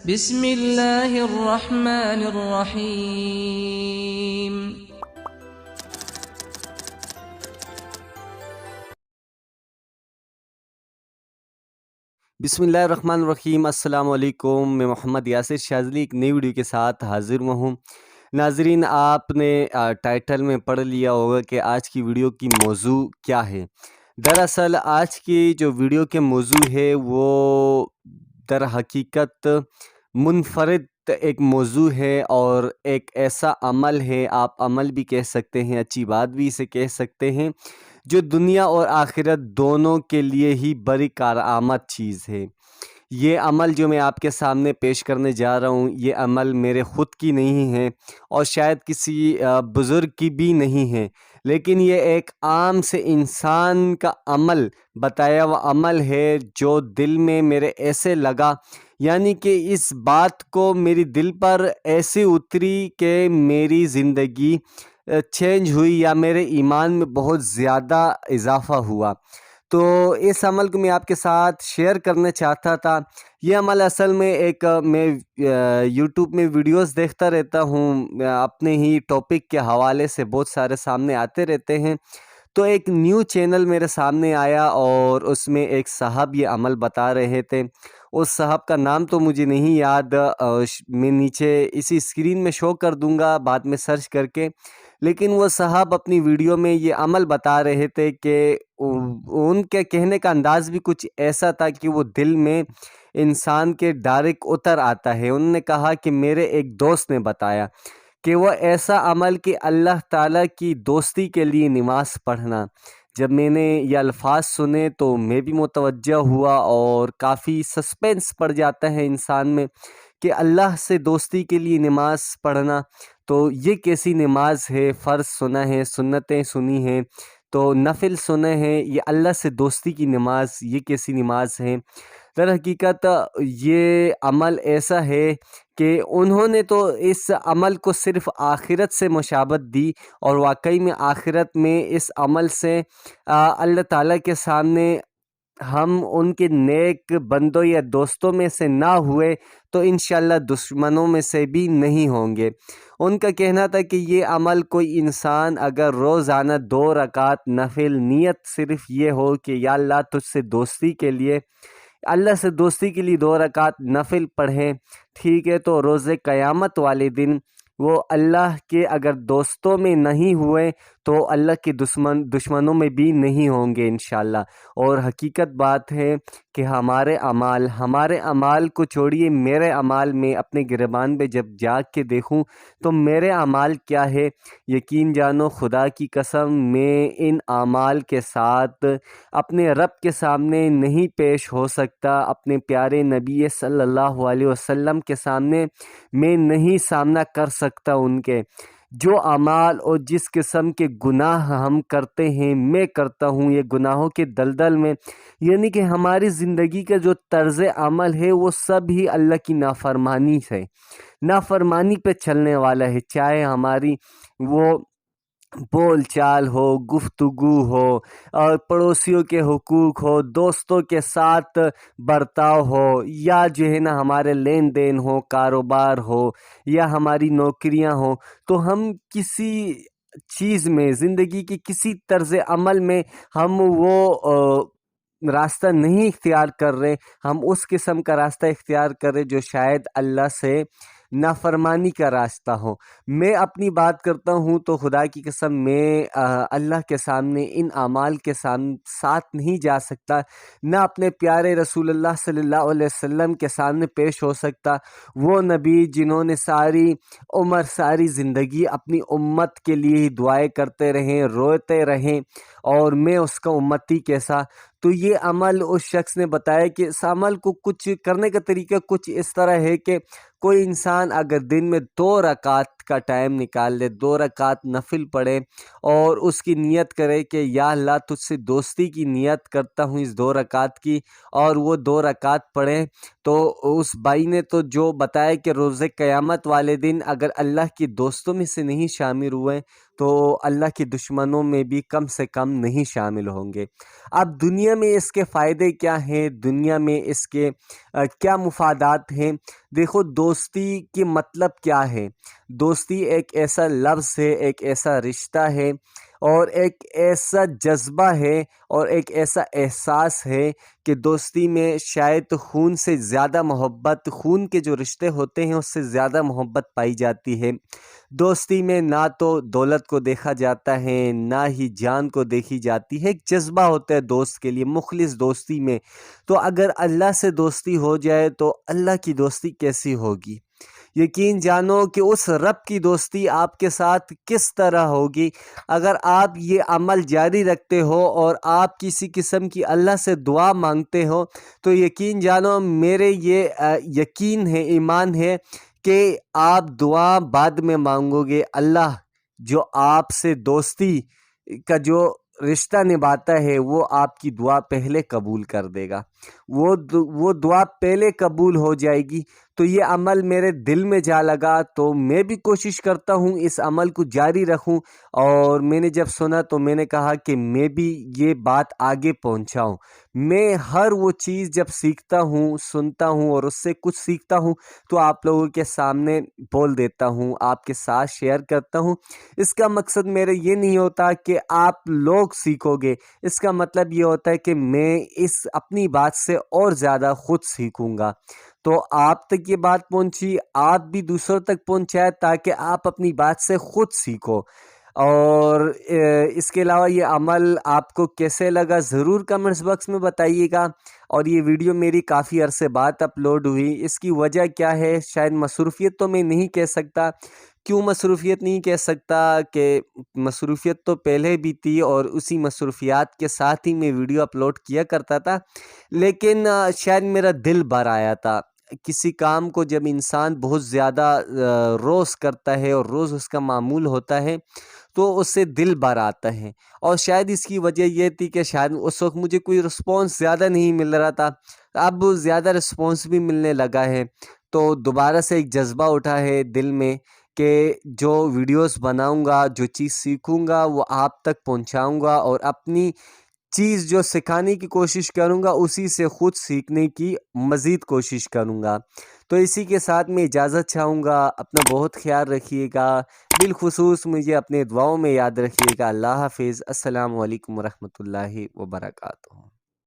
بسم اللہ الرحمن الرحیم۔ بسم اللہ الرحمن الرحیم۔ السلام علیکم، میں محمد یاسر شاذلی ایک نئی ویڈیو کے ساتھ حاضر ہوں۔ ناظرین، آپ نے ٹائٹل میں پڑھ لیا ہوگا کہ آج کی ویڈیو کی موضوع کیا ہے۔ دراصل آج کی جو ویڈیو کے موضوع ہے وہ در حقیقت منفرد ایک موضوع ہے اور ایک ایسا عمل ہے، آپ عمل بھی کہہ سکتے ہیں، اچھی بات بھی اسے کہہ سکتے ہیں، جو دنیا اور آخرت دونوں کے لیے ہی بڑی کارآمد چیز ہے۔ یہ عمل جو میں آپ کے سامنے پیش کرنے جا رہا ہوں، یہ عمل میرے خود کی نہیں ہے اور شاید کسی بزرگ کی بھی نہیں ہے، لیکن یہ ایک عام سے انسان کا عمل، بتایا ہوا عمل ہے جو دل میں میرے ایسے لگا، یعنی کہ اس بات کو میری دل پر ایسے اتری کہ میری زندگی چینج ہوئی یا میرے ایمان میں بہت زیادہ اضافہ ہوا۔ تو اس عمل کو میں آپ کے ساتھ شیئر کرنا چاہتا تھا۔ یہ عمل اصل میں میں یوٹیوب میں ویڈیوز دیکھتا رہتا ہوں، اپنے ہی ٹاپک کے حوالے سے بہت سارے سامنے آتے رہتے ہیں، تو ایک نیو چینل میرے سامنے آیا اور اس میں ایک صاحب یہ عمل بتا رہے تھے۔ اس صاحب کا نام تو مجھے نہیں یاد، میں نیچے اسی اسکرین میں شو کر دوں گا بعد میں سرچ کر کے، لیکن وہ صاحب اپنی ویڈیو میں یہ عمل بتا رہے تھے کہ ان کے کہنے کا انداز بھی کچھ ایسا تھا کہ وہ دل میں انسان کے ڈائریکٹ اتر آتا ہے۔ انہوں نے کہا کہ میرے ایک دوست نے بتایا کہ وہ ایسا عمل کہ اللہ تعالیٰ کی دوستی کے لیے نماز پڑھنا۔ جب میں نے یہ الفاظ سنے تو میں بھی متوجہ ہوا اور کافی سسپینس پڑ جاتا ہے انسان میں کہ اللہ سے دوستی کے لیے نماز پڑھنا، تو یہ کیسی نماز ہے؟ فرض سنا ہے، سنتیں سنی ہیں، تو نفل سنے ہیں، یہ اللہ سے دوستی کی نماز یہ کیسی نماز ہے؟ در حقیقت یہ عمل ایسا ہے کہ انہوں نے تو اس عمل کو صرف آخرت سے مشابہت دی، اور واقعی میں آخرت میں اس عمل سے اللہ تعالیٰ کے سامنے ہم ان کے نیک بندوں یا دوستوں میں سے نہ ہوئے تو انشاءاللہ دشمنوں میں سے بھی نہیں ہوں گے۔ ان کا کہنا تھا کہ یہ عمل کوئی انسان اگر روزانہ 2 رکعت نفل نیت صرف یہ ہو کہ یا اللہ تجھ سے دوستی کے لیے، اللہ سے دوستی کے لیے 2 رکعت نفل پڑھیں، ٹھیک ہے، تو روز قیامت والے دن وہ اللہ کے اگر دوستوں میں نہیں ہوئے تو اللہ کے دشمنوں میں بھی نہیں ہوں گے انشاءاللہ۔ اور حقیقت بات ہے کہ ہمارے اعمال کو چھوڑیے، میرے اعمال میں اپنے گریبان پہ جب جاگ کے دیکھوں تو میرے اعمال کیا ہے، یقین جانو خدا کی قسم میں ان اعمال کے ساتھ اپنے رب کے سامنے نہیں پیش ہو سکتا، اپنے پیارے نبی صلی اللہ علیہ وسلم کے سامنے میں نہیں سامنا کر سکتا ان کے۔ جو اعمال اور جس قسم کے گناہ ہم کرتے ہیں، میں کرتا ہوں یہ گناہوں کے دلدل میں، یعنی کہ ہماری زندگی کا جو طرز عمل ہے وہ سب ہی اللہ کی نافرمانی سے، نافرمانی پہ چلنے والا ہے، چاہے ہماری وہ بول چال ہو، گفتگو ہو، اور پڑوسیوں کے حقوق ہو، دوستوں کے ساتھ برتاؤ ہو، یا جو ہے نا ہمارے لین دین ہو، کاروبار ہو، یا ہماری نوکریاں ہوں، تو ہم کسی چیز میں زندگی کی کسی طرز عمل میں ہم وہ راستہ نہیں اختیار کر رہے، ہم اس قسم کا راستہ اختیار کر رہے جو شاید اللہ سے نافرمانی کا راستہ ہو۔ میں اپنی بات کرتا ہوں تو خدا کی قسم میں اللہ کے سامنے ان اعمال کے ساتھ نہیں جا سکتا، نہ اپنے پیارے رسول اللہ صلی اللہ علیہ وسلم کے سامنے پیش ہو سکتا، وہ نبی جنہوں نے ساری عمر ساری زندگی اپنی امت کے لیے ہی دعائیں کرتے رہیں، روتے رہیں، اور میں اس کا امتی کیسا۔ تو یہ عمل اس شخص نے بتایا کہ اس عمل کو کچھ کرنے کا طریقہ کچھ اس طرح ہے کہ کوئی انسان اگر دن میں 2 رکعت وقت کا ٹائم نکال لے، 2 رکعت نفل پڑھے اور اس کی نیت کرے کہ یا اللہ تجھ سے دوستی کی نیت کرتا ہوں اس 2 رکعت کی، اور وہ 2 رکعت پڑھیں، تو اس بھائی نے تو جو بتایا کہ روز قیامت والے دن اگر اللہ کی دوستوں میں سے نہیں شامل ہوئے تو اللہ کے دشمنوں میں بھی کم سے کم نہیں شامل ہوں گے۔ اب دنیا میں اس کے فائدے کیا ہیں، دنیا میں اس کے کیا مفادات ہیں؟ دیکھو، دوستی کی مطلب کیا ہے؟ دوستی ایک ایسا لفظ ہے، ایک ایسا رشتہ ہے، اور ایک ایسا جذبہ ہے اور ایک ایسا احساس ہے کہ دوستی میں شاید خون سے زیادہ محبت، خون کے جو رشتے ہوتے ہیں اس سے زیادہ محبت پائی جاتی ہے۔ دوستی میں نہ تو دولت کو دیکھا جاتا ہے، نہ ہی جان کو دیکھی جاتی ہے، ایک جذبہ ہوتا ہے دوست کے لیے، مخلص دوستی میں۔ تو اگر اللہ سے دوستی ہو جائے تو اللہ کی دوستی کیسی ہوگی؟ یقین جانو کہ اس رب کی دوستی آپ کے ساتھ کس طرح ہوگی اگر آپ یہ عمل جاری رکھتے ہو اور آپ کسی قسم کی اللہ سے دعا مانگتے ہو، تو یقین جانو میرے یہ یقین ہے، ایمان ہے کہ آپ دعا بعد میں مانگو گے، اللہ جو آپ سے دوستی کا جو رشتہ نبھاتا ہے وہ آپ کی دعا پہلے قبول کر دے گا، وہ دعا پہلے قبول ہو جائے گی۔ تو یہ عمل میرے دل میں جا لگا تو میں بھی کوشش کرتا ہوں اس عمل کو جاری رکھوں، اور میں نے جب سنا تو میں نے کہا کہ میں بھی یہ بات آگے پہنچاؤں۔ میں ہر وہ چیز جب سیکھتا ہوں، سنتا ہوں اور اس سے کچھ سیکھتا ہوں تو آپ لوگوں کے سامنے بول دیتا ہوں، آپ کے ساتھ شیئر کرتا ہوں۔ اس کا مقصد میرا یہ نہیں ہوتا کہ آپ لوگ سیکھو گے، اس کا مطلب یہ ہوتا ہے کہ میں اس اپنی بات سے اور زیادہ خود سیکھوں گا۔ تو آپ تک یہ بات پہنچی، آپ بھی دوسروں تک پہنچائے تاکہ آپ اپنی بات سے خود سیکھو۔ اور اس کے علاوہ یہ عمل آپ کو کیسے لگا ضرور کمنٹس باکس میں بتائیے گا۔ اور یہ ویڈیو میری کافی عرصے بعد اپلوڈ ہوئی، اس کی وجہ کیا ہے؟ شاید مصروفیت تو میں نہیں کہہ سکتا۔ کیوں مصروفیت نہیں کہہ سکتا؟ کہ مصروفیت تو پہلے بھی تھی اور اسی مصروفیات کے ساتھ ہی میں ویڈیو اپلوڈ کیا کرتا تھا، لیکن شاید میرا دل بھر آیا تھا۔ کسی کام کو جب انسان بہت زیادہ روز کرتا ہے اور روز اس کا معمول ہوتا ہے تو اس سے دل بھر آتا ہے، اور شاید اس کی وجہ یہ تھی کہ شاید اس وقت مجھے کوئی رسپانس زیادہ نہیں مل رہا تھا، اب زیادہ رسپانس بھی ملنے لگا ہے، تو دوبارہ سے ایک جذبہ اٹھا ہے دل میں کہ جو ویڈیوز بناؤں گا، جو چیز سیکھوں گا وہ آپ تک پہنچاؤں گا، اور اپنی چیز جو سکھانے کی کوشش کروں گا اسی سے خود سیکھنے کی مزید کوشش کروں گا۔ تو اسی کے ساتھ میں اجازت چاہوں گا، اپنا بہت خیال رکھیے گا، بالخصوص مجھے اپنے دعاؤں میں یاد رکھیے گا۔ اللہ حافظ، السلام علیکم ورحمۃ اللہ وبرکاتہ۔